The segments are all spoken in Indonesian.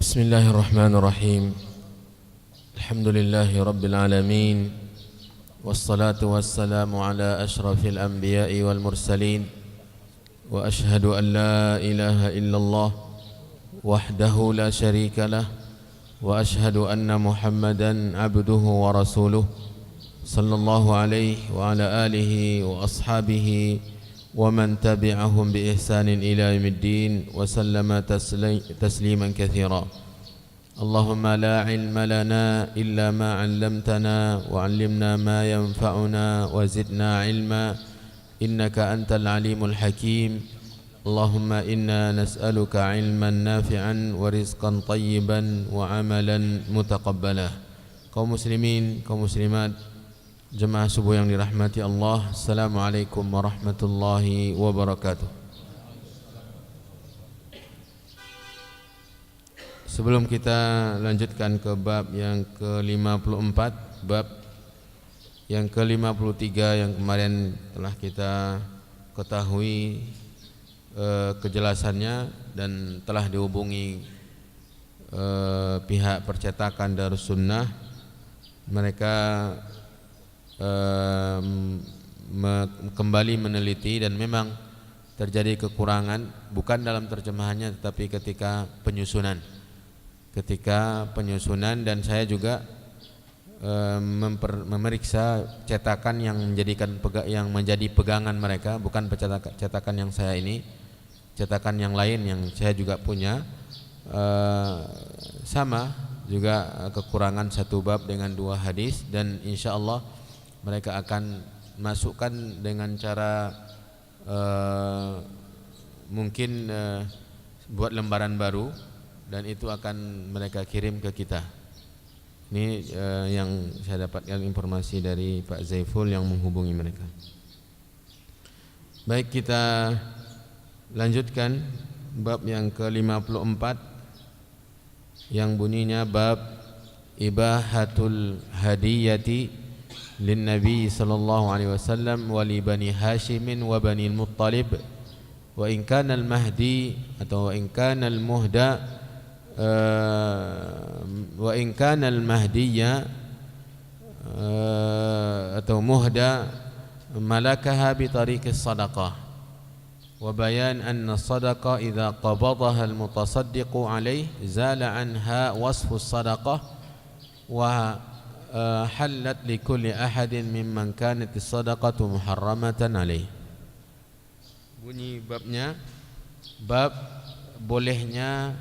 Bismillahirrahmanirrahim. Alhamdulillahi rabbil alamin. Wassalatu wassalamu ala ashrafil anbiya'i wal mursalin. Wa ashhadu an la ilaha illallah wahdahu la syarika lah. Wa ashhadu anna Muhammadan abduhu wa rasuluh. Sallallahu alaihi wa ala alihi wa ashabihi ومن تبعهم بإحسان إلى يوم الدين وسلم تسليما كثيرا. اللهم لا علم لنا إلا ما علمتنا وعلمنا ما ينفعنا وزدنا علما إنك أنت العليم الحكيم. اللهم إنا نسألك علما نافعا ورزقا طيبا وعملا متقبلا. Kaum muslimin, kaum muslimat, jemaah subuh yang dirahmati Allah, Assalamualaikum warahmatullahi wabarakatuh. Sebelum kita lanjutkan ke bab yang ke-54, bab yang ke-53 yang kemarin telah kita ketahui kejelasannya dan telah dihubungi pihak percetakan Darus Sunnah, mereka kembali meneliti dan memang terjadi kekurangan bukan dalam terjemahannya tetapi ketika penyusunan dan saya juga memeriksa cetakan yang menjadi pegangan mereka, bukan cetakan yang saya ini, cetakan yang lain yang saya juga punya, sama juga kekurangan satu bab dengan 2 hadis, dan insyaallah mereka akan masukkan dengan cara mungkin buat lembaran baru dan itu akan mereka kirim ke kita. Ini yang saya dapatkan informasi dari Pak Zaiful yang menghubungi mereka. Baik, kita lanjutkan bab yang ke-54 yang bunyinya bab ibahatul hadiyati lin Nabi sallallahu alaihi wasallam wa li bani Hashim wa bani al-Muttalib wa in kana al-mahdi atau wa in kana al-muhda wa in kana al-mahdiyya atau muhda malakaha bi tariqi sadaqah wa bayan anna sadaqah idza qabadaha al-mutasaddiqu alayhi zala anha wasfu sadaqah wa halat likulli ahadin mimman kanat as-sadaqatu muharramatan alaih. Bunyi babnya bab bolehnya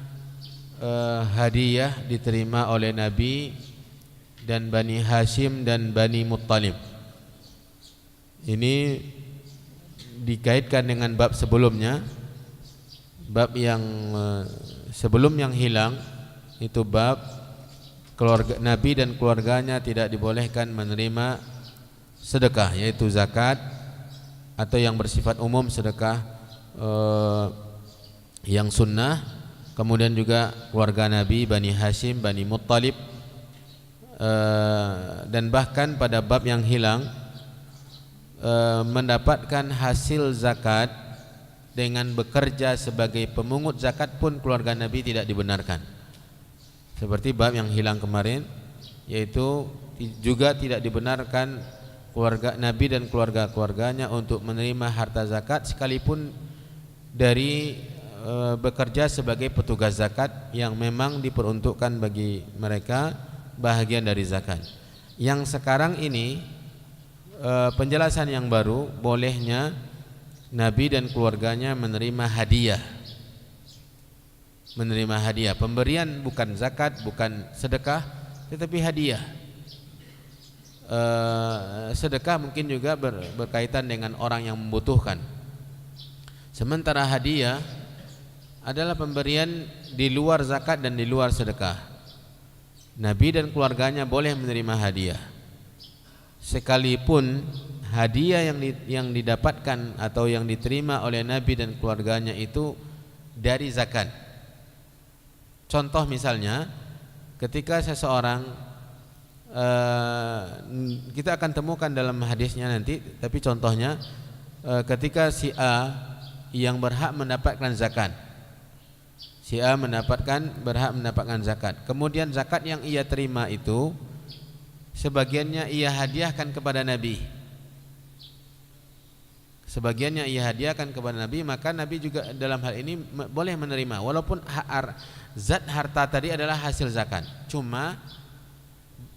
hadiah diterima oleh Nabi dan Bani Hashim dan Bani Muttalib. Ini dikaitkan dengan bab sebelumnya, bab yang sebelum yang hilang, itu bab keluarga Nabi dan keluarganya tidak dibolehkan menerima sedekah, yaitu zakat atau yang bersifat umum, sedekah yang sunnah. Kemudian juga keluarga Nabi, Bani Hashim, Bani Muttalib, dan bahkan pada bab yang hilang mendapatkan hasil zakat dengan bekerja sebagai pemungut zakat pun keluarga Nabi tidak dibenarkan. Seperti bab yang hilang kemarin, yaitu juga tidak dibenarkan keluarga Nabi dan keluarga-keluarganya untuk menerima harta zakat sekalipun dari bekerja sebagai petugas zakat yang memang diperuntukkan bagi mereka bahagian dari zakat. Yang sekarang ini penjelasan yang baru, bolehnya Nabi dan keluarganya menerima hadiah. Menerima hadiah, pemberian bukan zakat, bukan sedekah, tetapi hadiah. Sedekah mungkin juga berkaitan dengan orang yang membutuhkan. Sementara hadiah adalah pemberian di luar zakat dan di luar sedekah. Nabi dan keluarganya boleh menerima hadiah, sekalipun hadiah yang didapatkan atau yang diterima oleh Nabi dan keluarganya itu dari zakat. Contoh misalnya, ketika seseorang, kita akan temukan dalam hadisnya nanti, tapi contohnya ketika si A yang berhak mendapatkan zakat, Si A berhak mendapatkan zakat. Kemudian zakat yang ia terima itu sebagiannya ia hadiahkan kepada Nabi. Sebagiannya ia hadiahkan kepada Nabi, maka Nabi juga dalam hal ini boleh menerima walaupun zat harta tadi adalah hasil zakat. Cuma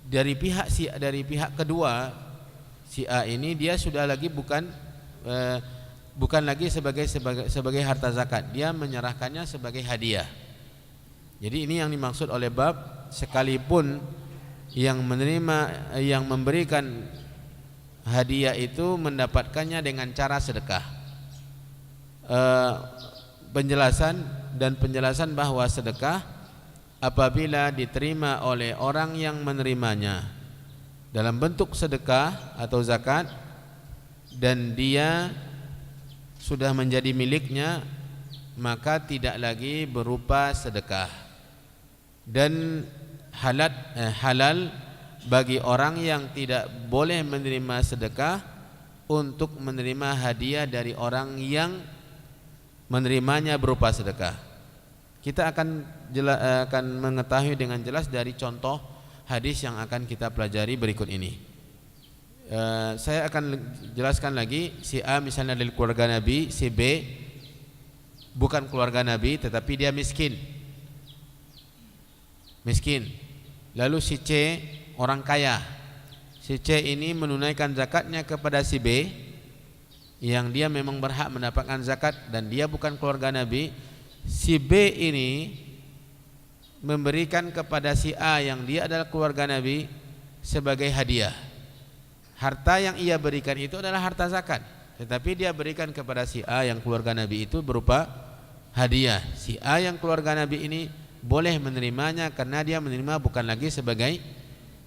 dari pihak kedua si A ini dia sudah lagi bukan lagi sebagai harta zakat, dia menyerahkannya sebagai hadiah. Jadi ini yang dimaksud oleh bab sekalipun yang memberikan hadiah itu mendapatkannya dengan cara sedekah. Penjelasan bahwa sedekah apabila diterima oleh orang yang menerimanya dalam bentuk sedekah atau zakat dan dia sudah menjadi miliknya, maka tidak lagi berupa sedekah dan halal bagi orang yang tidak boleh menerima sedekah untuk menerima hadiah dari orang yang menerimanya berupa sedekah. Kita akan mengetahui dengan jelas dari contoh hadis yang akan kita pelajari berikut ini. Saya akan jelaskan lagi. Si A misalnya dari keluarga Nabi, si B bukan keluarga Nabi tetapi dia miskin. Lalu si C orang kaya. Si C ini menunaikan zakatnya kepada si B yang dia memang berhak mendapatkan zakat dan dia bukan keluarga Nabi. Si B ini memberikan kepada si A yang dia adalah keluarga Nabi sebagai hadiah. Harta yang ia berikan itu adalah harta zakat, tetapi dia berikan kepada si A yang keluarga Nabi itu berupa hadiah. Si A yang keluarga Nabi ini boleh menerimanya karena dia menerima bukan lagi sebagai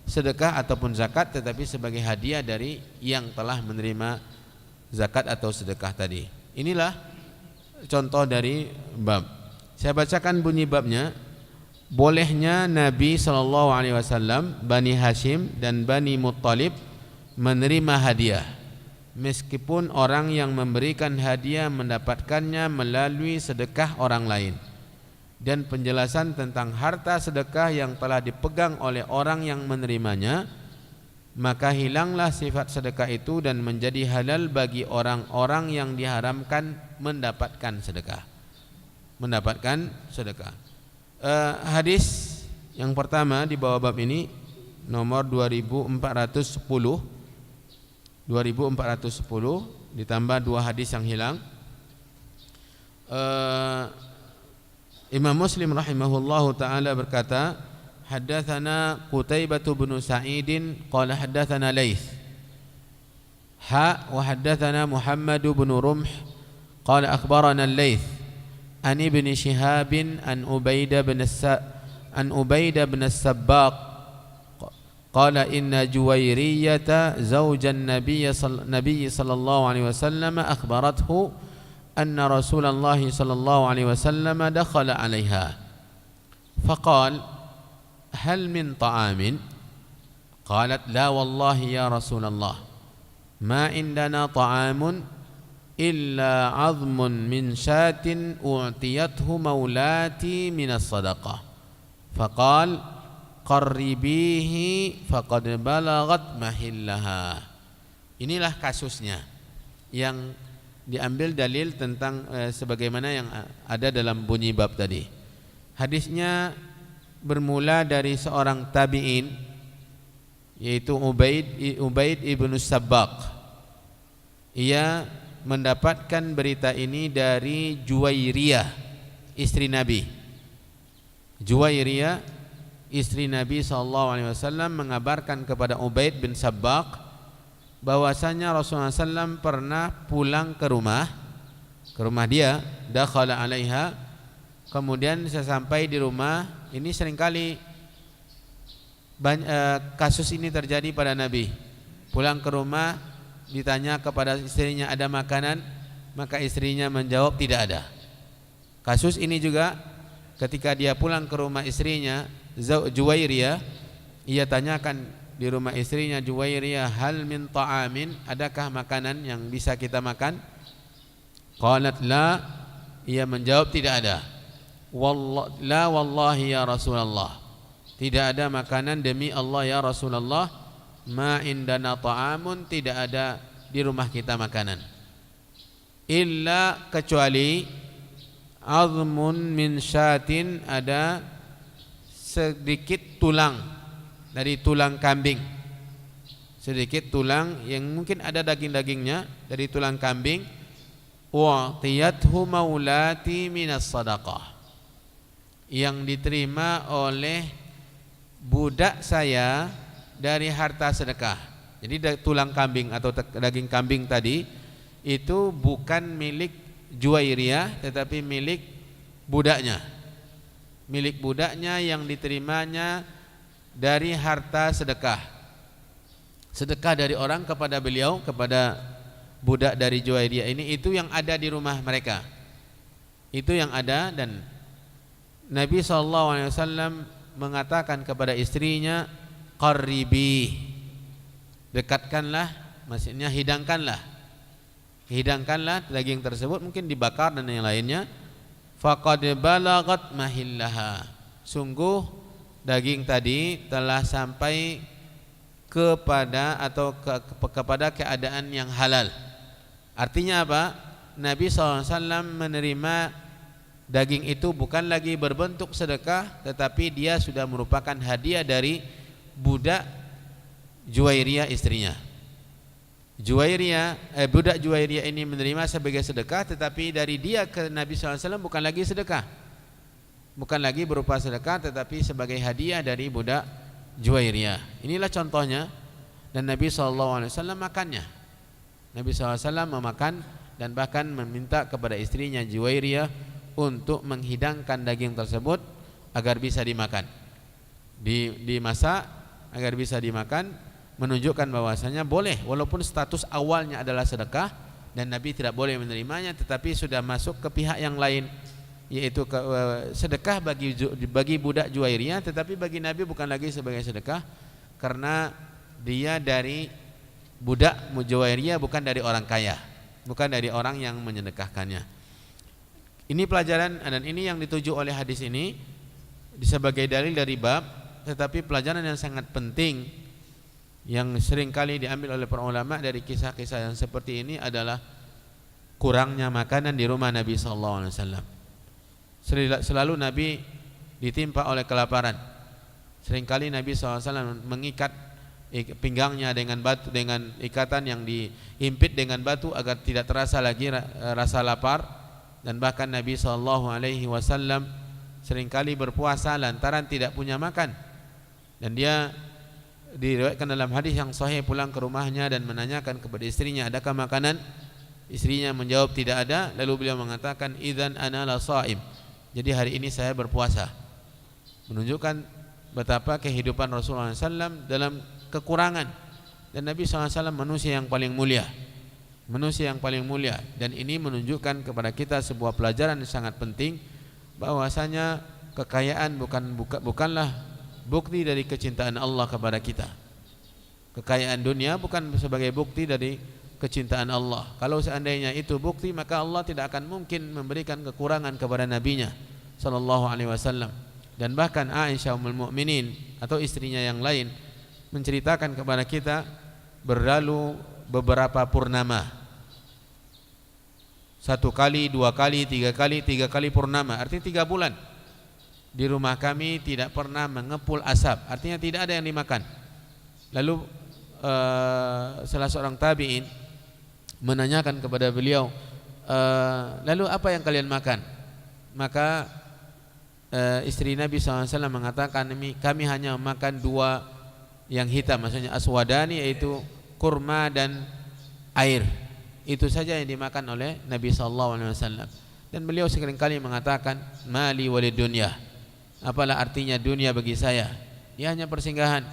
sedekah ataupun zakat, tetapi sebagai hadiah dari yang telah menerima zakat atau sedekah tadi. Inilah contoh dari bab. Saya bacakan bunyi babnya. Bolehnya Nabi SAW, Bani Hashim dan Bani Muttalib menerima hadiah, meskipun orang yang memberikan hadiah mendapatkannya melalui sedekah orang lain. Dan penjelasan tentang harta sedekah yang telah dipegang oleh orang yang menerimanya, maka hilanglah sifat sedekah itu dan menjadi halal bagi orang-orang yang diharamkan mendapatkan sedekah. Hadis yang pertama di bawah bab ini nomor 2410 ditambah 2 hadis yang hilang. Imam Muslim rahimahullahu taala berkata, haddatsana Qutaibah bin Sa'id qala haddatsana Laits wa haddatsana Muhammad bin Rumh qala akhbarana Laits an ibn Shihab an Ubaidah bin As-Sabbaq qala inna Juwairiyata zawjan Nabiy sallallahu alaihi wasallam akhbarathu anna Rasulullah sallallahu alaihi wasallam dakhala 'alaiha faqala hal min ta'amin qalat la wallahi ya Rasulullah ma indana ta'amun illa 'azmun min shatin u'tiyathu maulati min as-sadaqah faqala qarribihi faqad balagat mahillaha. Inilah kasusnya yang diambil dalil tentang sebagaimana yang ada dalam bunyi bab tadi. Hadisnya bermula dari seorang tabi'in yaitu Ubaid ibn Sabbaq. Ia mendapatkan berita ini dari Juwairiyah, istri Nabi. Juwairiyah istri Nabi SAW mengabarkan kepada Ubaid bin Sabbaq bahwasanya Rasulullah SAW pernah pulang ke rumah dia, dakhala 'alaiha. Kemudian sesampai di rumah, ini seringkali kasus ini terjadi pada Nabi. Pulang ke rumah ditanya kepada istrinya ada makanan, maka istrinya menjawab tidak ada. Kasus ini juga ketika dia pulang ke rumah istrinya Juwairiyah, ia tanyakan di rumah istrinya Juwairiyah, hal min ta'amin, adakah makanan yang bisa kita makan? Qalat la, ia menjawab tidak ada. La wallahi ya Rasulullah, tidak ada makanan demi Allah ya Rasulullah, ma indana ta'amun, tidak ada di rumah kita makanan, illa kecuali azmun min syatin, ada sedikit tulang dari tulang kambing, sedikit tulang yang mungkin ada daging-dagingnya dari tulang kambing. Wa tiyathu maulati minas sadaqah, yang diterima oleh budak saya dari harta sedekah. Jadi tulang kambing atau daging kambing tadi itu bukan milik Juwairiyah tetapi milik budaknya. Milik budaknya yang diterimanya dari harta sedekah. Sedekah dari orang kepada beliau, kepada budak dari Juwairiyah ini, itu yang ada di rumah mereka. Itu yang ada. Dan Nabi SAW mengatakan kepada istrinya, qarribi, dekatkanlah, maksudnya hidangkanlah daging tersebut, mungkin dibakar dan yang lainnya. Faqad balagat mahillaha, sungguh daging tadi telah sampai kepada kepada keadaan yang halal. Artinya apa? Nabi SAW menerima daging itu bukan lagi berbentuk sedekah, tetapi dia sudah merupakan hadiah dari budak Juwairiyah istrinya. Budak Juwairiyah ini menerima sebagai sedekah, tetapi dari dia ke Nabi SAW bukan lagi sedekah, bukan lagi berupa sedekah, tetapi sebagai hadiah dari budak Juwairiyah. Inilah contohnya. Dan Nabi SAW makannya. Nabi SAW memakan dan bahkan meminta kepada istrinya Juwairiyah untuk menghidangkan daging tersebut agar bisa dimakan, dimasak agar bisa dimakan, menunjukkan bahwasanya boleh, walaupun status awalnya adalah sedekah dan Nabi tidak boleh menerimanya, tetapi sudah masuk ke pihak yang lain, yaitu sedekah bagi budak Juwairiyah, tetapi bagi Nabi bukan lagi sebagai sedekah karena dia dari budak Juwairiyah, bukan dari orang kaya, bukan dari orang yang menyedekahkannya. Ini pelajaran, dan ini yang dituju oleh hadis ini sebagai dalil dari bab, tetapi pelajaran yang sangat penting yang sering kali diambil oleh para ulama dari kisah-kisah yang seperti ini adalah kurangnya makanan di rumah Nabi SAW. Selalu Nabi ditimpa oleh kelaparan. Seringkali Nabi SAW mengikat pinggangnya dengan batu, dengan ikatan yang dihimpit dengan batu agar tidak terasa lagi rasa lapar. Dan bahkan Nabi SAW seringkali berpuasa lantaran tidak punya makan. Dan dia diriwayatkan dalam hadis yang sahih pulang ke rumahnya dan menanyakan kepada istrinya, adakah makanan? Istrinya menjawab tidak ada. Lalu beliau mengatakan, idzan ana la shaim, jadi hari ini saya berpuasa. Menunjukkan betapa kehidupan Rasulullah SAW dalam kekurangan. Dan Nabi SAW manusia yang paling mulia, manusia yang paling mulia. Dan ini menunjukkan kepada kita sebuah pelajaran yang sangat penting, bahwasanya kekayaan bukanlah bukti dari kecintaan Allah kepada kita. Kekayaan dunia bukan sebagai bukti dari kecintaan Allah. Kalau seandainya itu bukti, maka Allah tidak akan mungkin memberikan kekurangan kepada nabinya sallallahu alaihi wasallam. Dan bahkan Aisyah ummul mukminin atau istrinya yang lain menceritakan kepada kita, berlalu beberapa purnama, 1 kali, 2 kali, 3 kali purnama, artinya 3 bulan di rumah kami tidak pernah mengepul asap, artinya tidak ada yang dimakan. Lalu salah seorang tabi'in menanyakan kepada beliau, lalu apa yang kalian makan? Maka istri Nabi SAW mengatakan, kami hanya makan 2 yang hitam, maksudnya aswadani, yaitu kurma dan air. Itu saja yang dimakan oleh Nabi SAW. Dan beliau seringkali mengatakan, mali walid dunya, apalah artinya dunia bagi saya? Dia hanya persinggahan.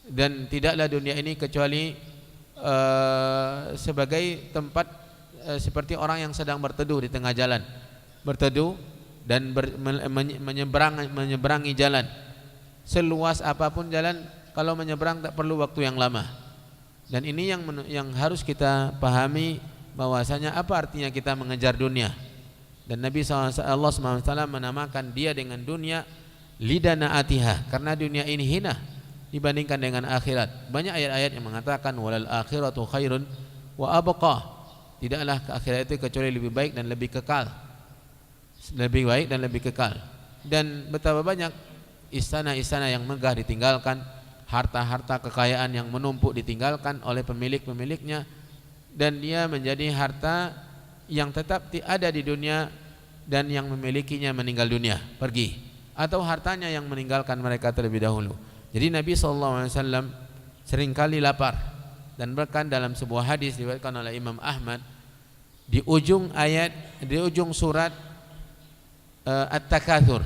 Dan tidaklah dunia ini kecuali sebagai tempat seperti orang yang sedang berteduh di tengah jalan, berteduh dan menyeberangi jalan. Seluas apapun jalan, kalau menyeberang tak perlu waktu yang lama. Dan ini yang harus kita pahami, bahwasanya apa artinya kita mengejar dunia. Dan Nabi SAW, Allah SWT menamakan dia dengan dunia lidanaatiha, karena dunia ini hina dibandingkan dengan akhirat. Banyak ayat-ayat yang mengatakan walal akhiratu khairun wa abqa. Tidaklah akhirat itu kecuali lebih baik dan lebih kekal. Lebih baik dan lebih kekal. Dan betapa banyak istana-istana yang megah ditinggalkan, harta-harta kekayaan yang menumpuk ditinggalkan oleh pemilik-pemiliknya, dan dia menjadi harta yang tetap ada di dunia dan yang memilikinya meninggal dunia, pergi, atau hartanya yang meninggalkan mereka terlebih dahulu. Jadi Nabi SAW seringkali lapar, dan bahkan dalam sebuah hadis diriwayatkan oleh Imam Ahmad, di ujung ayat, di ujung surat At-Takatsur,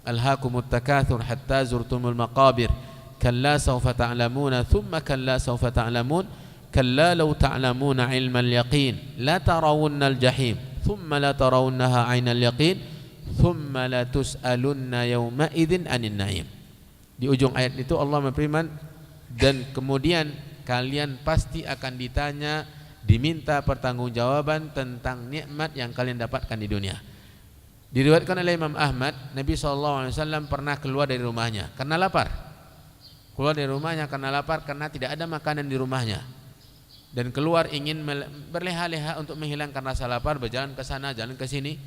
alhaakumut takatsur hatta zurtumul maqabir kalla sawfa ta'lamuna thumma kalla sawfa ta'lamun kalla law ta'lamuna ilmal yaqin la tarawunnal jahim thumma la tarawunnaha 'ainal yaqin thumma la tus'alunna yawma idzin 'anin na'im. Di ujung ayat itu Allah berfirman, dan kemudian kalian pasti akan ditanya, diminta pertanggungjawaban tentang nikmat yang kalian dapatkan di dunia. Diriwayatkan oleh Imam Ahmad, Nabi SAW pernah keluar dari rumahnya karena lapar. Keluar dari rumahnya karena lapar, karena tidak ada makanan di rumahnya. Dan keluar ingin berleha-leha untuk menghilangkan rasa lapar, berjalan ke sana, jalan ke sini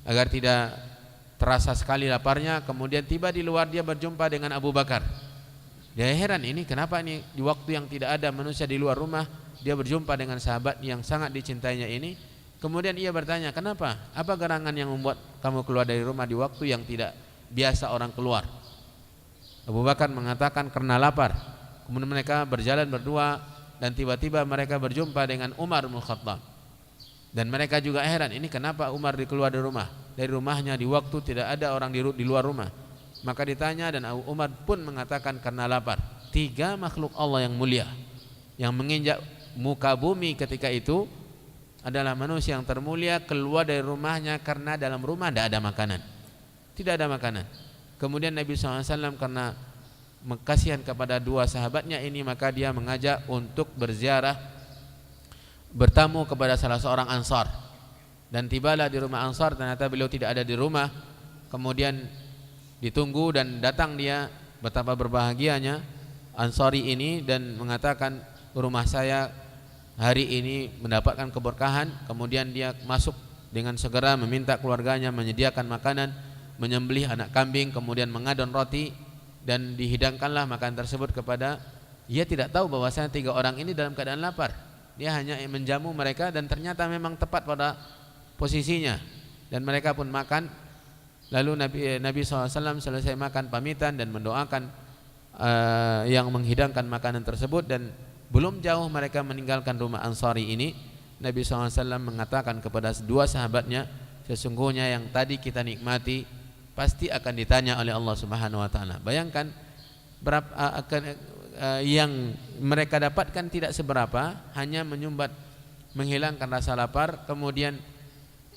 agar tidak terasa sekali laparnya. Kemudian tiba di luar, dia berjumpa dengan Abu Bakar. Dia heran, ini kenapa ini di waktu yang tidak ada manusia di luar rumah, dia berjumpa dengan sahabat yang sangat dicintainya ini. Kemudian ia bertanya, kenapa? Apa gerangan yang membuat kamu keluar dari rumah di waktu yang tidak biasa orang keluar? Abu Bakar mengatakan karena lapar. Kemudian mereka berjalan berdua, dan tiba-tiba mereka berjumpa dengan Umar bin Khattab. Dan mereka juga heran, ini kenapa Umar keluar dari rumahnya di waktu tidak ada orang di luar rumah. Maka ditanya, dan Umar pun mengatakan karena lapar. 3 makhluk Allah yang mulia yang menginjak muka bumi ketika itu adalah manusia yang termulia, keluar dari rumahnya karena dalam rumah tidak ada makanan. Tidak ada makanan. Kemudian Nabi SAW karena kasihan kepada 2 sahabatnya ini, maka dia mengajak untuk berziarah, bertamu kepada salah seorang Ansar. Dan tibalah di rumah Ansar, ternyata beliau tidak ada di rumah. Kemudian ditunggu dan datang dia, betapa berbahagianya Ansari ini, dan mengatakan rumah saya hari ini mendapatkan keberkahan. Kemudian dia masuk dengan segera meminta keluarganya menyediakan makanan, menyembelih anak kambing, kemudian mengadon roti, dan dihidangkanlah makanan tersebut kepada, ia tidak tahu bahwasanya 3 orang ini dalam keadaan lapar. Dia hanya menjamu mereka, dan ternyata memang tepat pada posisinya, dan mereka pun makan. Lalu Nabi SAW selesai makan, pamitan dan mendoakan yang menghidangkan makanan tersebut. Dan belum jauh mereka meninggalkan rumah Ansari ini, Nabi SAW mengatakan kepada 2 sahabatnya, sesungguhnya yang tadi kita nikmati pasti akan ditanya oleh Allah Subhanahu wa taala. Bayangkan berapa yang mereka dapatkan tidak seberapa, hanya menyumbat menghilangkan rasa lapar. Kemudian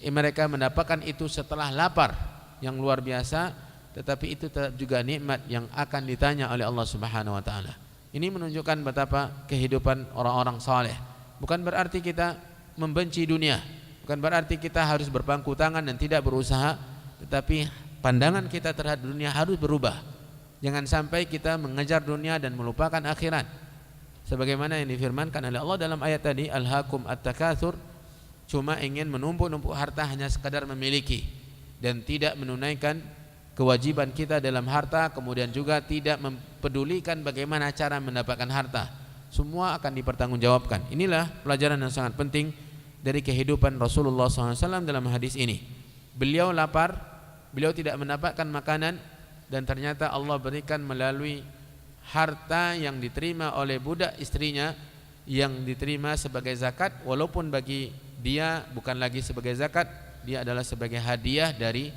mereka mendapatkan itu setelah lapar yang luar biasa, tetapi itu tetap juga nikmat yang akan ditanya oleh Allah Subhanahu wa taala. Ini menunjukkan betapa kehidupan orang-orang saleh. Bukan berarti kita membenci dunia, bukan berarti kita harus berpangku tangan dan tidak berusaha, tetapi pandangan kita terhadap dunia harus berubah. Jangan sampai kita mengejar dunia dan melupakan akhirat. Sebagaimana yang difirmankan oleh Allah dalam ayat tadi, alhaakum at-takatsur, cuma ingin menumpuk-numpuk harta, hanya sekadar memiliki dan tidak menunaikan kewajiban kita dalam harta, kemudian juga tidak mempedulikan bagaimana cara mendapatkan harta. Semua akan dipertanggungjawabkan. Inilah pelajaran yang sangat penting dari kehidupan Rasulullah SAW dalam hadis ini. Beliau lapar, beliau tidak mendapatkan makanan, dan ternyata Allah berikan melalui harta yang diterima oleh budak istrinya, yang diterima sebagai zakat, walaupun bagi dia bukan lagi sebagai zakat, dia adalah sebagai hadiah dari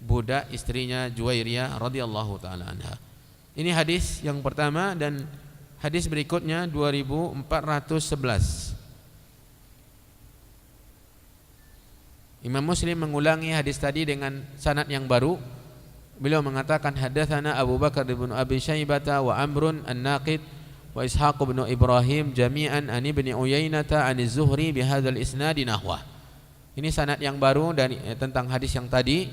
budak istrinya Juwairiyah radhiyallahu taala anha. Ini hadis yang pertama, dan hadis berikutnya 2411. Imam Muslim mengulangi hadis tadi dengan sanad yang baru. Beliau mengatakan hadatsana Abu Bakar bin Abi Syaibah wa Amrun an-Naqid wa Ishaq bin Ibrahim jami'an an Ibnu Uyainah an Az-Zuhri bihadzal isnad nahwa. Ini sanad yang baru dari tentang hadis yang tadi,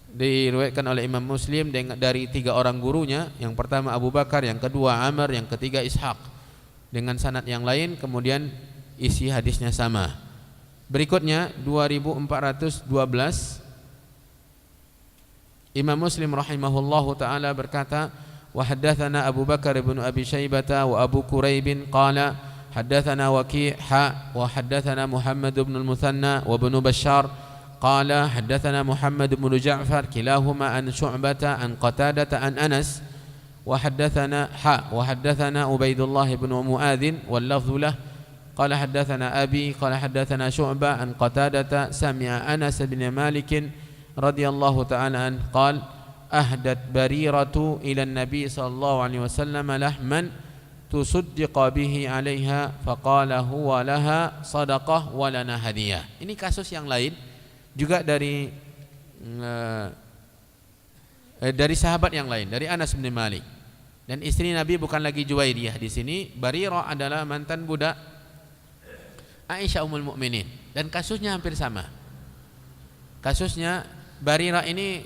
diriwayatkan oleh Imam Muslim dari 3 orang gurunya. Yang pertama Abu Bakar, yang kedua Amr, yang ketiga Ishaq, dengan sanad yang lain. Kemudian isi hadisnya sama. Berikutnya 2412, Imam Muslim rahimahullahu taala berkata, wa haddatsana Abu Bakar bin Abi Syaibah wa Abu Quraib qala حدثنا وكيع وحدثنا محمد بن المثنى وابن بشار قال حدثنا محمد بن جعفر كلاهما عن شعبة عن قتادة عن أنس وحدثنا عبيد الله بن معاذ واللفظ له قال حدثنا أبي قال حدثنا شعبة عن قتادة سمع أنس بن مالك رضي الله تعالى عنه قال أهدت بريرة إلى النبي صلى الله عليه وسلم لحما تصدق به عليها فقال هو لها صدقة ولنا هدية. Ini kasus yang lain juga dari sahabat yang lain, dari Anas bin Malik. Dan istri Nabi bukan lagi Juwairiyah di sini. Barirah adalah mantan budak Aisyah Ummul Mukminin, dan kasusnya hampir sama. Kasusnya Barirah ini,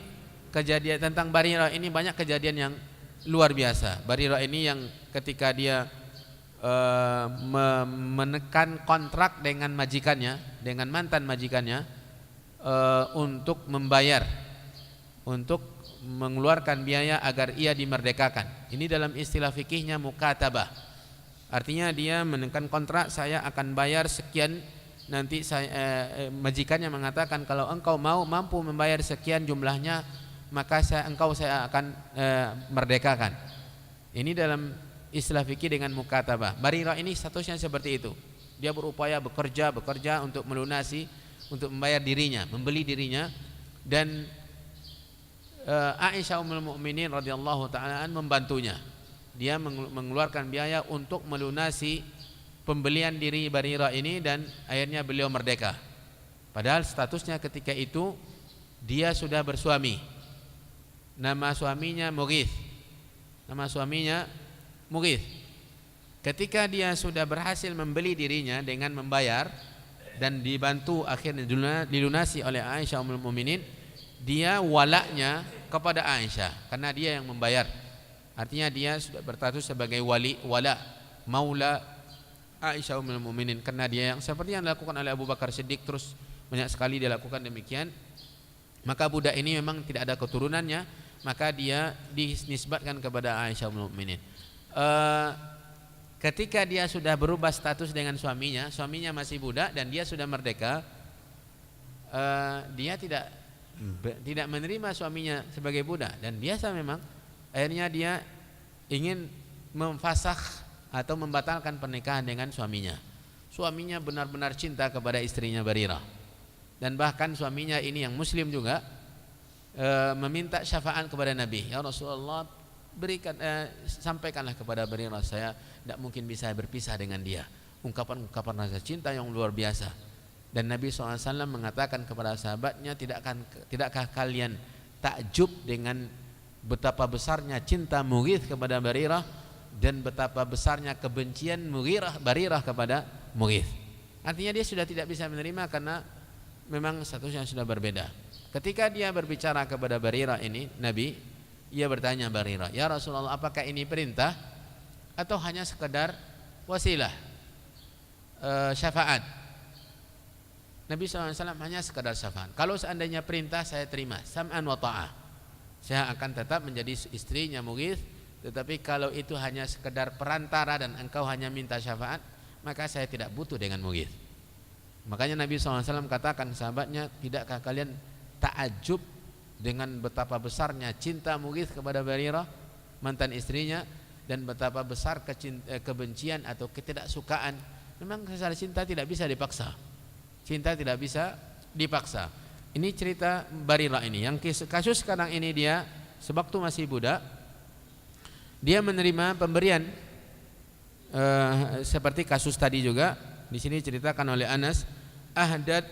kejadian tentang Barirah ini banyak kejadian yang luar biasa. Barirah ini yang ketika dia menekan kontrak dengan majikannya, dengan mantan majikannya, untuk membayar, untuk mengeluarkan biaya agar ia dimerdekakan. Ini dalam istilah fikihnya mukatabah. Artinya dia menekan kontrak, saya akan bayar sekian. Nanti majikannya mengatakan, kalau engkau mampu membayar sekian jumlahnya, maka saya akan merdekakan. Ini dalam istilah fikih dengan mukatabah. Barirah ini statusnya seperti itu. Dia berupaya bekerja untuk melunasi, untuk membayar dirinya, membeli dirinya. Dan Aisyah Ummul Mukminin radhiyallahu taala membantunya. Dia mengeluarkan biaya untuk melunasi pembelian diri Barirah ini, dan akhirnya beliau merdeka. Padahal statusnya ketika itu dia sudah bersuami. Nama suaminya Mughith. Ketika dia sudah berhasil membeli dirinya dengan membayar dan dibantu akhirnya dilunasi oleh Aisyah Ummul Mukminin, dia walaknya kepada Aisyah karena dia yang membayar. Artinya dia sudah berstatus sebagai wala maula Aisyah Ummul Mukminin, karena dia yang seperti yang dilakukan oleh Abu Bakar Siddiq, terus banyak sekali dia lakukan demikian. Maka budak ini memang tidak ada keturunannya, maka dia dinisbatkan kepada Aisyah Ummul Mukminin. Ketika dia sudah berubah status dengan suaminya masih budak dan dia sudah merdeka, dia tidak menerima suaminya sebagai budak, dan biasa memang akhirnya dia ingin memfasakh atau membatalkan pernikahan dengan suaminya. Suaminya benar-benar cinta kepada istrinya Barirah, dan bahkan suaminya ini yang muslim juga meminta syafaat kepada Nabi, ya Rasulullah, sampaikanlah kepada Barirah, saya tidak mungkin bisa berpisah dengan dia. Ungkapan rasa cinta yang luar biasa. Dan Nabi SAW mengatakan kepada sahabatnya, tidakkah kalian takjub dengan betapa besarnya cinta Mughith kepada Barirah dan betapa besarnya kebencian Barirah kepada Mughith. Artinya dia sudah tidak bisa menerima karena memang statusnya sudah berbeda. Ketika dia berbicara kepada Barirah ini, Nabi, ia bertanya Barirah, ya Rasulullah, apakah ini perintah atau hanya sekedar wasilah, syafaat? Nabi SAW hanya sekedar syafaat. Kalau seandainya perintah, saya terima, sam'an wa ta'ah, saya akan tetap menjadi istrinya Mughith. Tetapi kalau itu hanya sekedar perantara dan engkau hanya minta syafaat, maka saya tidak butuh dengan Mughith. Makanya Nabi SAW katakan sahabatnya, tidakkah kalian ta'ajub dengan betapa besarnya cinta Mughith kepada Barirah, mantan istrinya, dan betapa besar kebencian atau ketidaksukaan. Memang kesal cinta tidak bisa dipaksa. Cinta tidak bisa dipaksa. Ini cerita Barirah ini. Yang kasus sekarang ini, dia sewaktu masih budak, dia menerima pemberian seperti kasus tadi juga. Di sini ceritakan oleh Anas, ahdat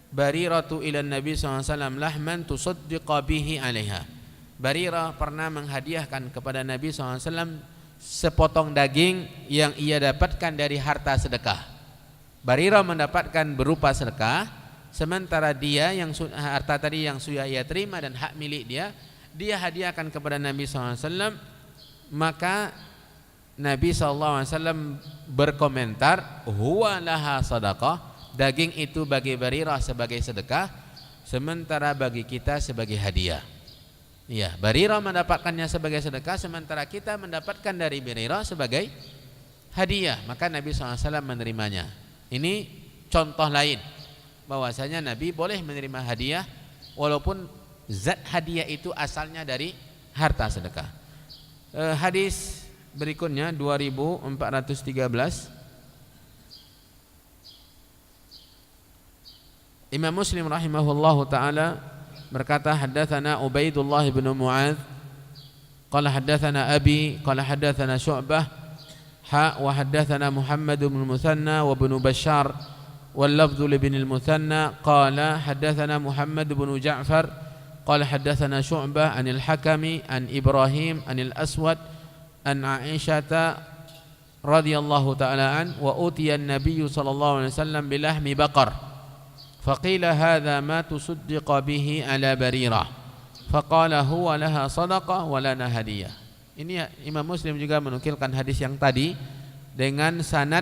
Bariratu ila Nabi SAW lahman tusaddiqa bihi alaiha. Barirah pernah menghadiahkan kepada Nabi SAW sepotong daging yang ia dapatkan dari harta sedekah. Barirah mendapatkan berupa sedekah, sementara dia yang harta tadi yang sudah ia terima dan hak milik dia hadiahkan kepada Nabi SAW, maka Nabi SAW berkomentar, huwa laha sadaqah, daging itu bagi Barirah sebagai sedekah, sementara bagi kita sebagai hadiah. Ya, Barirah mendapatkannya sebagai sedekah, sementara kita mendapatkan dari Barirah sebagai hadiah, maka Nabi SAW menerimanya. Ini contoh lain bahwasanya Nabi boleh menerima hadiah walaupun zat hadiah itu asalnya dari harta sedekah. Hadis berikutnya 2413. Imam Muslim rahimahullahu taala berkata, haddatsana Ubaidullah bin Mu'adz qala haddatsana Abi qala haddatsana Syu'bah wa haddatsana Muhammad bin Muthanna wa bin Bashar wal lafdhu li bin al-Muthanna qala haddatsana Muhammad bin Ja'far قال حدثنا شعبة عن الحكم عن إبراهيم عن الأسود عن عائشة رضي الله تعالى عنه وأوتي النبي صلى الله عليه وسلم بلحم بقر فقيل هذا ما تصدق به على بريرة فقال هو لها صدقة ولنا هدية. Ini Imam Muslim juga menukilkan hadis yang tadi dengan sanad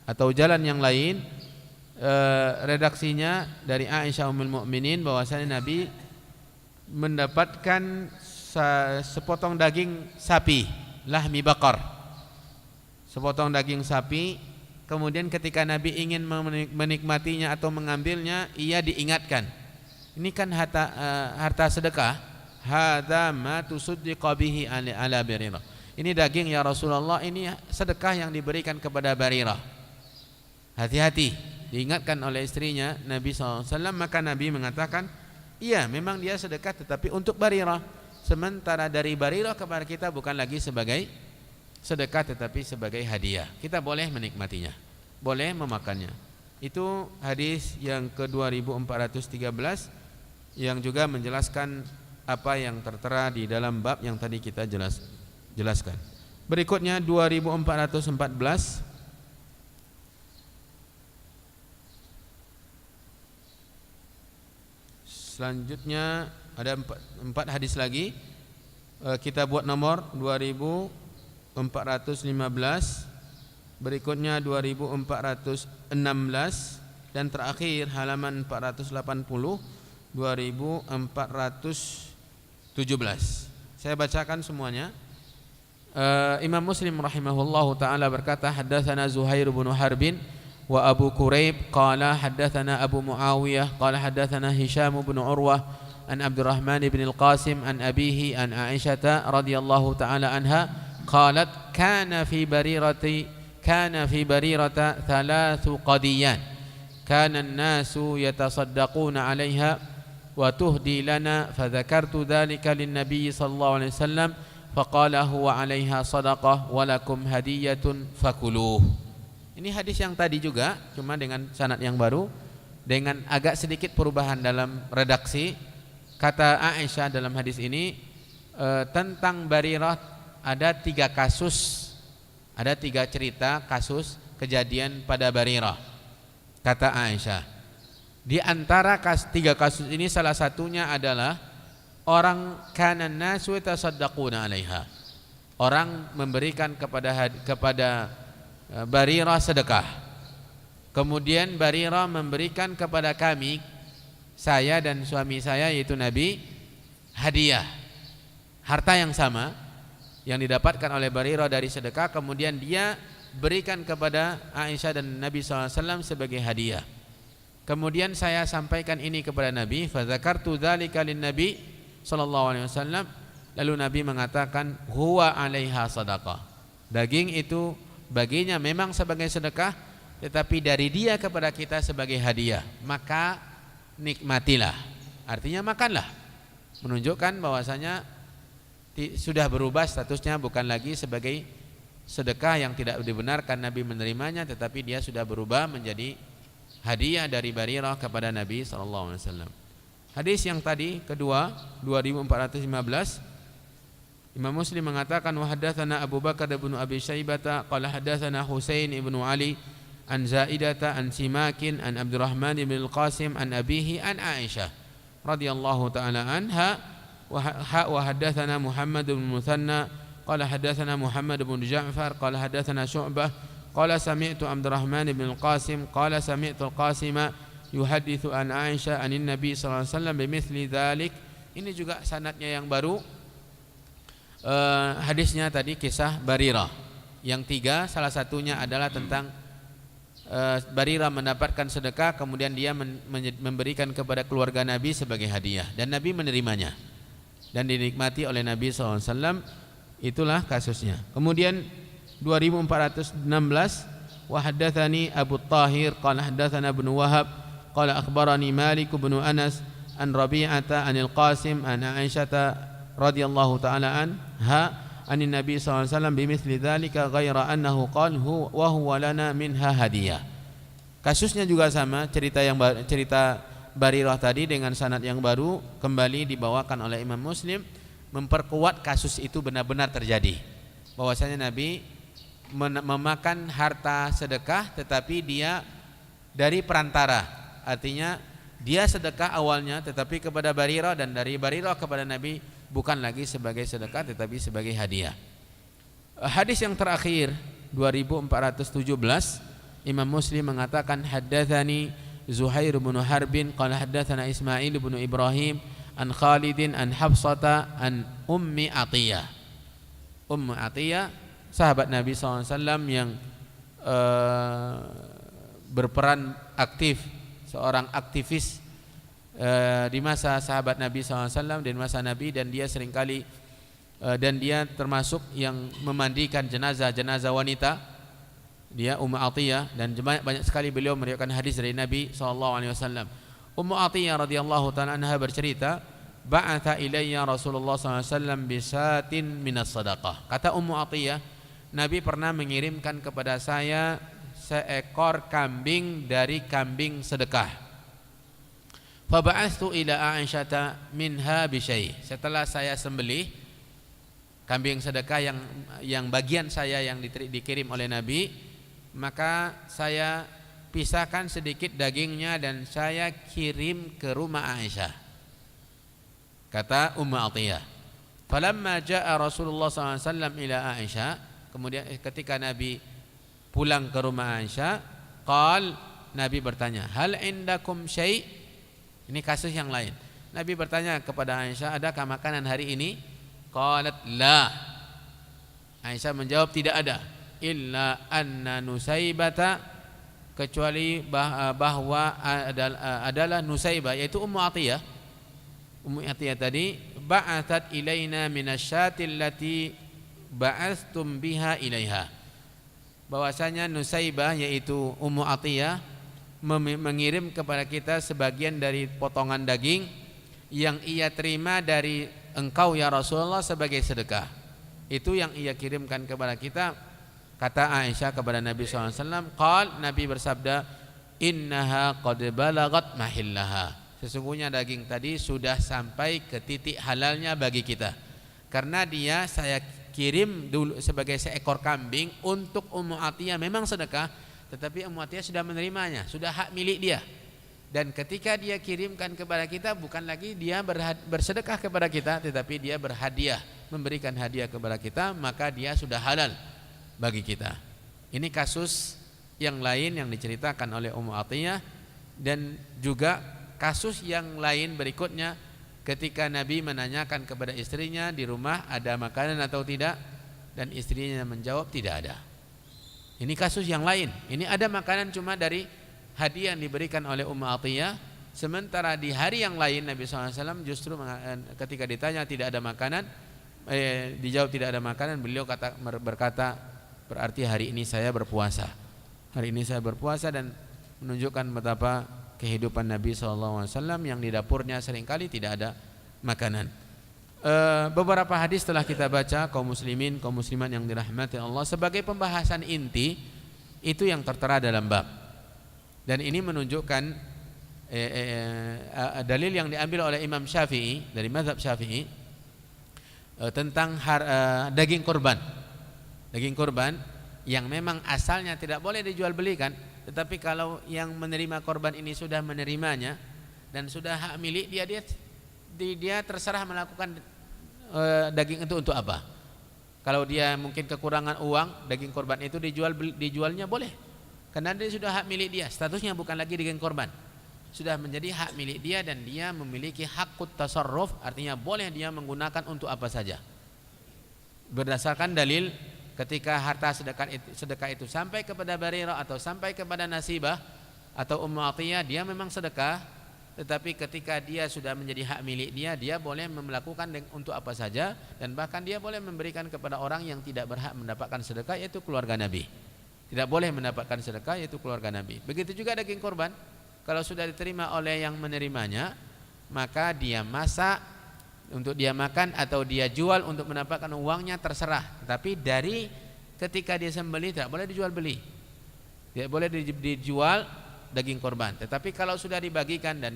atau jalan yang lain, redaksinya dari Aisyah Ummul Mukminin bahwasanya Nabi mendapatkan sepotong daging sapi, lahmi bakar, sepotong daging sapi. Kemudian ketika Nabi ingin menikmatinya atau mengambilnya, ia diingatkan, ini kan harta sedekah, hadza ma tusaddiqa bihi ala Barirah, ini daging ya Rasulullah, ini sedekah yang diberikan kepada Barirah, hati-hati. Diingatkan oleh istrinya Nabi SAW, maka Nabi mengatakan, iya, memang dia sedekah tetapi untuk Barirah, sementara dari Barirah kepada kita bukan lagi sebagai sedekah tetapi sebagai hadiah. Kita boleh menikmatinya, boleh memakannya. Itu hadis yang ke-2413 yang juga menjelaskan apa yang tertera di dalam bab yang tadi kita jelaskan. Berikutnya 2414. Selanjutnya ada empat hadis lagi. Kita buat nomor 2415, berikutnya 2416, dan terakhir halaman 480, 2417. Saya bacakan semuanya. Imam Muslim rahimahullahu taala berkata, haddatsana Zuhair bin Harbin wa Abu Quraib qala haddatsana Abu Muawiyah qala haddatsana Hisham bin Urwah an Abdurrahman bin Al-Qasim an abihi an Aisyah radhiyallahu taala anha qalat kana fi barirata thalathu qadiyan kana an-nasu yatasaddaquna 'alayha wa tuhdi lana fadhakartu dhalika lin-nabiy sallallahu alaihi wasallam faqala huwa 'alayha sadaqah wa lakum hadiyatun fakuluh. Ini hadis yang tadi juga, cuma dengan sanad yang baru, dengan agak sedikit perubahan dalam redaksi. Kata Aisyah dalam hadis ini, tentang Barirah ada 3 kasus, ada 3 cerita kasus kejadian pada Barirah. Kata Aisyah, di antara 3 kasus ini salah satunya adalah orang kanan nasu yatasaddaquna 'alaiha. Orang memberikan kepada Barirah sedekah. Kemudian Barirah memberikan kepada kami, saya dan suami saya yaitu Nabi, hadiah, harta yang sama yang didapatkan oleh Barirah dari sedekah, kemudian dia berikan kepada Aisyah dan Nabi SAW sebagai hadiah. Kemudian saya sampaikan ini kepada Nabi, fadzakartu dzalika lin-nabi sallallahu alaihi wasallam, lalu Nabi mengatakan huwa 'alaiha sadaqah. Daging itu baginya memang sebagai sedekah, tetapi dari dia kepada kita sebagai hadiah, maka nikmatilah, artinya makanlah, menunjukkan bahwasanya sudah berubah statusnya, bukan lagi sebagai sedekah yang tidak dibenarkan Nabi menerimanya, tetapi dia sudah berubah menjadi hadiah dari Barirah kepada Nabi SAW. Hadis yang tadi kedua 2415, Imam Muslim mengatakan wa haddatsana Abu Bakar bin Abi Syaibah qala haddatsana Husain ibn Ali an Zaidata an Simakin an Abdurrahman bin Al-Qasim an abihi an Aisyah radhiyallahu ta'ala anha wa haddatsana Muhammad bin Muthanna qala haddatsana Muhammad bin Ja'far qala haddatsana Syu'bah qala sami'tu Abdurrahman bin Al-Qasim qala sami'tu Al-Qasima yuhadditsu an Aisyah anin Nabi sallallahu alaihi wasallam bimithli dzalik. Ini juga sanadnya yang baru. Hadisnya tadi kisah Barirah. Yang 3 salah satunya adalah tentang Barirah mendapatkan sedekah, kemudian dia memberikan kepada keluarga Nabi sebagai hadiah dan Nabi menerimanya dan dinikmati oleh Nabi SAW. Itulah kasusnya. Kemudian 2416 wa haddatsani Abu Tahir qala haddatsana Ibnu Wahab qala akhbarani Malik bin Anas an Rabi'ata anil Qasim an Aisyah radhiyallahu ta'ala anha anin Nabi sallallahu alaihi wasallam bimithli dzalika ghaira annahu qala wa huwa lana minha hadiyah. Kasusnya juga sama, cerita Barirah tadi dengan sanad yang baru kembali dibawakan oleh Imam Muslim, memperkuat kasus itu benar-benar terjadi. Bahwasanya Nabi memakan harta sedekah tetapi dia dari perantara. Artinya dia sedekah awalnya tetapi kepada Barirah, dan dari Barirah kepada Nabi bukan lagi sebagai sedekah tetapi sebagai hadiah. Hadis yang terakhir 2417 Imam Muslim mengatakan haddatsani Zuhair bin Harbin qala haddatsana Ismail bin Ibrahim an Khalidin an Hafsata an Ummi Atiyah. Ummu Atiyah sahabat Nabi SAW yang berperan aktif, seorang aktivis di masa sahabat Nabi SAW, di masa Nabi, dan dia seringkali dan dia termasuk yang memandikan jenazah wanita. Dia Ummu Atiyah, dan banyak sekali beliau meriwayatkan hadis dari Nabi SAW. Ummu Atiyah radhiyallahu ta'ala anha bercerita, ba'atha ilayya Rasulullah SAW bisatin minas sadaqah. Kata Ummu Atiyah, Nabi pernah mengirimkan kepada saya seekor kambing dari kambing sedekah. Faba'athu ila Aisyata minha bisyai. Setelah saya sembelih kambing sedekah yang bagian saya yang dikirim oleh Nabi, maka saya pisahkan sedikit dagingnya dan saya kirim ke rumah Aisyah. Kata Ummu Atiyah, falamma jaa Rasulullah SAW ila Aisyah, kemudian ketika Nabi pulang ke rumah Aisyah, Nabi bertanya, hal indakum syai'? Ini kasus yang lain. Nabi bertanya kepada Aisyah, adakah makanan hari ini? Qalat la. Aisyah menjawab, tidak ada. Illa anna Nusaibata, kecuali bahwa adalah Nusaibah, yaitu Ummu Atiyah. Ummu Atiyah tadi ba'athat ilaina minasyatil lati ba'athtum biha ilaiha. Bahwasanya Nusaibah yaitu Ummu Atiyah mengirim kepada kita sebagian dari potongan daging yang ia terima dari engkau ya Rasulullah sebagai sedekah. Itu yang ia kirimkan kepada kita. Kata Aisyah kepada Nabi SAW, Nabi bersabda, innaha qad balagat mahillaha. Sesungguhnya daging tadi sudah sampai ke titik halalnya bagi kita. Karena dia saya kirim dulu sebagai seekor kambing untuk Ummu Atiyah, memang sedekah, tetapi Ummu Atiyah sudah menerimanya, sudah hak milik dia. Dan ketika dia kirimkan kepada kita, bukan lagi dia bersedekah kepada kita, tetapi dia berhadiah, memberikan hadiah kepada kita, maka dia sudah halal bagi kita. Ini kasus yang lain yang diceritakan oleh Ummu Atiyah. Dan juga kasus yang lain berikutnya, ketika Nabi menanyakan kepada istrinya di rumah ada makanan atau tidak, dan istrinya menjawab tidak ada. Ini kasus yang lain. Ini ada makanan cuma dari hadiah yang diberikan oleh Ummu Atiyah. Sementara di hari yang lain Nabi SAW justru ketika ditanya tidak ada makanan, dijawab tidak ada makanan, beliau berkata, berarti hari ini saya berpuasa. Hari ini saya berpuasa, dan menunjukkan betapa kehidupan Nabi SAW yang di dapurnya seringkali tidak ada makanan. Beberapa hadis telah kita baca, kaum muslimin, kaum muslimat yang dirahmati Allah, sebagai pembahasan inti itu yang tertera dalam bab. Dan ini menunjukkan dalil yang diambil oleh Imam Syafi'i dari mazhab Syafi'i tentang daging kurban. Daging kurban yang memang asalnya tidak boleh dijual belikan, Tetapi kalau yang menerima korban ini sudah menerimanya dan sudah hak milik dia terserah melakukan daging itu untuk apa. Kalau dia mungkin kekurangan uang, daging korban itu dijualnya boleh. Karena dia sudah hak milik dia, statusnya bukan lagi daging korban. Sudah menjadi hak milik dia dan dia memiliki hakut tasarruf, artinya boleh dia menggunakan untuk apa saja. Berdasarkan dalil ketika harta sedekah itu sampai kepada Barirah atau sampai kepada Nasibah atau Ummu Atiyah, dia memang sedekah, tetapi ketika dia sudah menjadi hak milik dia boleh melakukan untuk apa saja, dan bahkan dia boleh memberikan kepada orang yang tidak berhak mendapatkan sedekah, yaitu keluarga Nabi. Tidak boleh mendapatkan sedekah, yaitu keluarga Nabi. Begitu juga daging korban, kalau sudah diterima oleh yang menerimanya, maka dia masak untuk dia makan atau dia jual untuk mendapatkan uangnya, terserah. Tapi dari ketika dia sembelih tidak boleh dijual beli, tidak boleh dijual daging korban. Tetapi kalau sudah dibagikan dan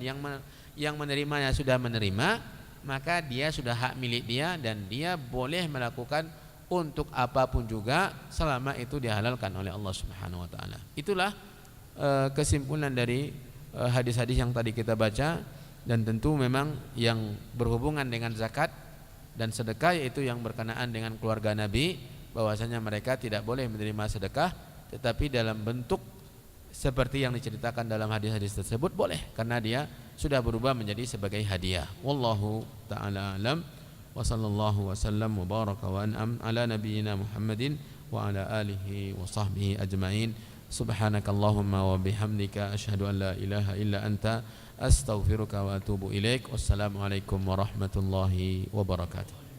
yang menerimanya sudah menerima, maka dia sudah hak milik dia dan dia boleh melakukan untuk apapun juga selama itu dihalalkan oleh Allah Subhanahu wa taala. Itulah kesimpulan dari hadis-hadis yang tadi kita baca. Dan tentu memang yang berhubungan dengan zakat dan sedekah, yaitu yang berkenaan dengan keluarga Nabi, bahwasanya mereka tidak boleh menerima sedekah, tetapi dalam bentuk seperti yang diceritakan dalam hadis-hadis tersebut boleh, karena dia sudah berubah menjadi sebagai hadiah. Wallahu ta'ala alam, wa sallallahu wasallam wa baraka wa an'am ala nabiyyina Muhammadin wa ala alihi wa sahbihi ajma'in. Subhanakallahumma wa bihamdika asyhadu an la ilaha illa anta astaghfiruka wa atubu ilaik. Wassalamualaikum warahmatullahi wabarakatuh.